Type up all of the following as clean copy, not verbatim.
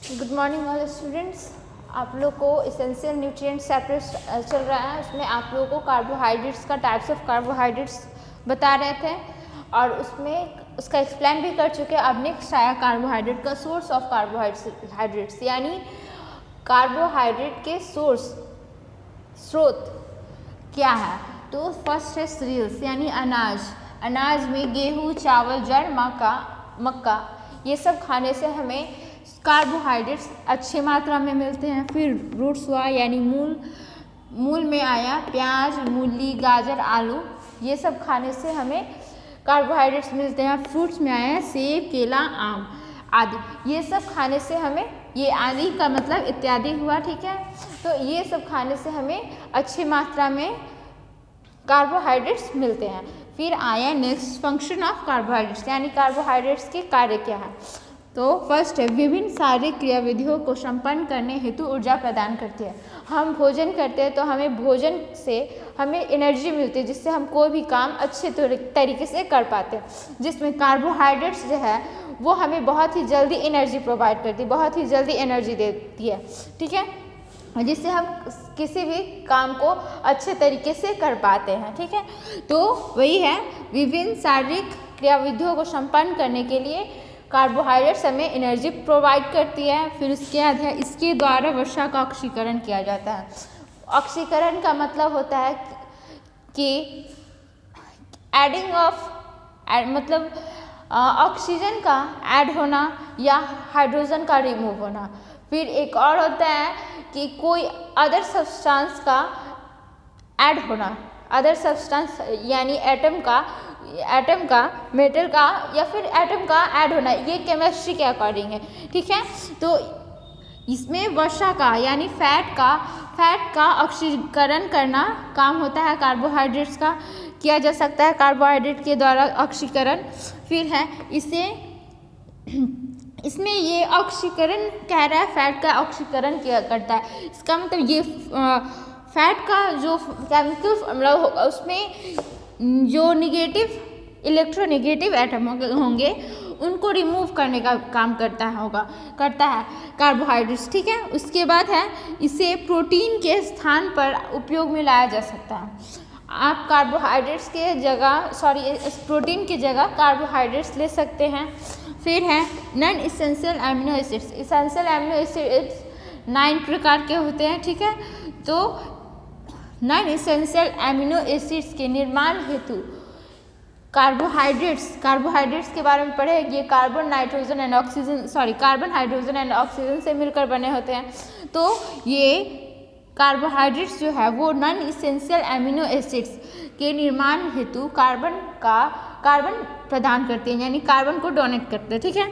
Good morning all students. आप लोग को इसेंशियल न्यूट्रिएंट्स चैप्टर चल रहा है, उसमें आप लोगों को कार्बोहाइड्रेट्स का टाइप्स ऑफ कार्बोहाइड्रेट्स बता रहे थे और उसमें उसका एक्सप्लेन भी कर चुके हैं। अब नेक्स्ट आया कार्बोहाइड्रेट का सोर्स ऑफ कार्बोहाइड्रेट्स, यानी कार्बोहाइड्रेट के स्रोत क्या है। तो फर्स्ट है सीरियल्स यानी अनाज में गेहूँ, चावल, जड़, मक्का ये सब खाने से हमें कार्बोहाइड्रेट्स अच्छी मात्रा में मिलते हैं। फिर रूट्स हुआ यानी मूल में आया प्याज, मूली, गाजर, आलू, ये सब खाने से हमें कार्बोहाइड्रेट्स मिलते हैं। फ्रूट्स में आया सेब, केला, आम आदि, ये सब खाने से हमें, ये आदि का मतलब इत्यादि हुआ, ठीक है। तो ये सब खाने से हमें अच्छी मात्रा में कार्बोहाइड्रेट्स मिलते हैं। फिर आया नेक्स्ट फंक्शन ऑफ कार्बोहाइड्रेट्स, यानी कार्बोहाइड्रेट्स के कार्य क्या है। तो फर्स्ट है विभिन्न शारीरिक क्रियाविधियों को संपन्न करने हेतु ऊर्जा प्रदान करती है। हम भोजन करते हैं तो हमें भोजन से हमें एनर्जी मिलती है, जिससे हम कोई भी काम अच्छे तरीके से कर पाते हैं। जिसमें कार्बोहाइड्रेट्स जो है वो हमें बहुत ही जल्दी एनर्जी प्रोवाइड करती है, बहुत ही जल्दी एनर्जी देती है, ठीक है, जिससे हम किसी भी काम को अच्छे तरीके से कर पाते हैं, ठीक है। तो वही है विभिन्न शारीरिक क्रियाविधियों को संपन्न करने के लिए कार्बोहाइड्रेट्स हमें एनर्जी प्रोवाइड करती है। फिर उसके बाद है इसके द्वारा वर्षा का ऑक्सीकरण किया जाता है। ऑक्सीकरण का मतलब होता है कि एडिंग ऑफ मतलब ऑक्सीजन का ऐड होना या हाइड्रोजन का रिमूव होना। फिर एक और होता है कि कोई अदर सब्सटेंस का ऐड होना, अदर सब्सटेंस यानी एटम का मेटल का या फिर एटम का ऐड होना, ये केमिस्ट्री के अकॉर्डिंग है, ठीक है। तो इसमें वर्षा का यानी फैट का ऑक्सीकरण करना काम होता है कार्बोहाइड्रेट्स का, किया जा सकता है कार्बोहाइड्रेट के द्वारा ऑक्सीकरण। फिर है इसमें ये ऑक्सीकरण कह रहा है फैट का ऑक्सीकरण किया करता है। इसका मतलब ये फैट का जो केमिकल फॉर्मूला होगा उसमें जो इलेक्ट्रोनेगेटिव एटम होंगे उनको रिमूव करने का काम करता है कार्बोहाइड्रेट्स, ठीक है। उसके बाद है इसे प्रोटीन के स्थान पर उपयोग में लाया जा सकता है। आप कार्बोहाइड्रेट्स के जगह प्रोटीन की जगह कार्बोहाइड्रेट्स ले सकते हैं। फिर है non essential amino acids. Essential amino acids 9 प्रकार के होते हैं, ठीक है। तो नॉन इसेंशियल एमिनो एसिड्स के निर्माण हेतु कार्बोहाइड्रेट्स के बारे में पढ़े। ये कार्बन, हाइड्रोजन एंड ऑक्सीजन से मिलकर बने होते हैं। तो ये कार्बोहाइड्रेट्स जो है वो नॉन इसेंशियल एमिनो एसिड्स के निर्माण हेतु कार्बन प्रदान करते हैं, यानी कार्बन को डोनेट करते हैं, ठीक है,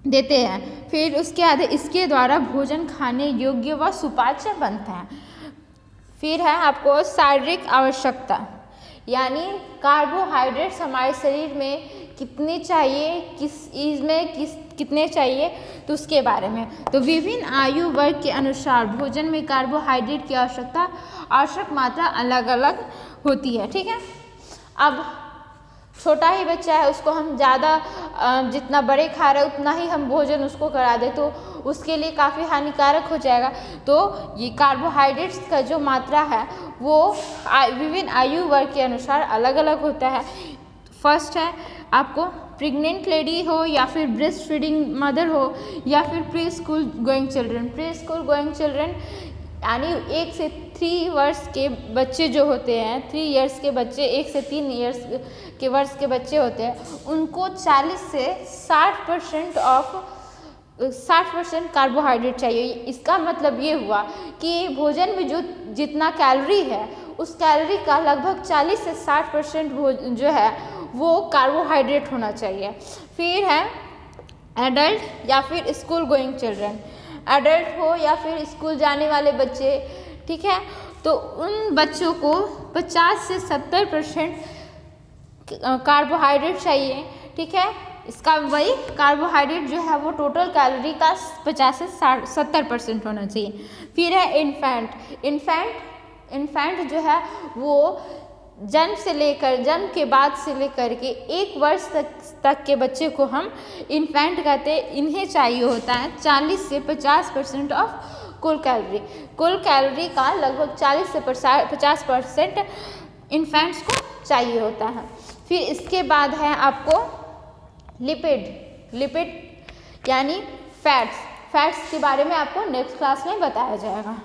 देते हैं। फिर उसके बाद इसके द्वारा भोजन खाने योग्य व सुपाच्य बनता है। फिर है आपको शारीरिक आवश्यकता, यानी कार्बोहाइड्रेट्स हमारे शरीर में कितने चाहिए, कितने चाहिए, तो उसके बारे में। तो विभिन्न आयु वर्ग के अनुसार भोजन में कार्बोहाइड्रेट की आवश्यक मात्रा अलग अलग होती है, ठीक है। अब छोटा ही बच्चा है, उसको हम ज़्यादा जितना बड़े खा रहे उतना ही हम भोजन उसको करा दे तो उसके लिए काफ़ी हानिकारक हो जाएगा। तो ये कार्बोहाइड्रेट्स का जो मात्रा है वो विभिन्न आयु वर्ग के अनुसार अलग अलग होता है। फर्स्ट है आपको प्रेग्नेंट लेडी हो या फिर ब्रेस्ट फीडिंग मदर हो या फिर प्री स्कूल गोइंग चिल्ड्रन यानी 1 से 3 वर्ष के बच्चे जो होते हैं, 3 इयर्स के बच्चे, 1 से 3 इयर्स के वर्ष के बच्चे होते हैं, उनको 40 से 60% कार्बोहाइड्रेट चाहिए। इसका मतलब ये हुआ कि भोजन में जो जितना कैलोरी है उस कैलोरी का लगभग 40 से 60% जो है वो कार्बोहाइड्रेट होना चाहिए। फिर है एडल्ट या फिर स्कूल गोइंग चिल्ड्रन, एडल्ट हो या फिर स्कूल जाने वाले बच्चे, ठीक है, तो उन बच्चों को 50 से 70% कार्बोहाइड्रेट चाहिए, ठीक है। इसका वही कार्बोहाइड्रेट जो है वो टोटल कैलोरी का 50 से 70% होना चाहिए। फिर है इन्फेंट जो है वो जन्म के बाद से लेकर के 1 वर्ष तक के बच्चे को हम इन्फेंट कहते हैं। इन्हें चाहिए होता है 40 से 50% ऑफ कुल कैलोरी का लगभग 40 से 50% इन्फेंट्स को चाहिए होता है। फिर इसके बाद है आपको लिपिड यानी फैट्स के बारे में आपको नेक्स्ट क्लास में बताया जाएगा।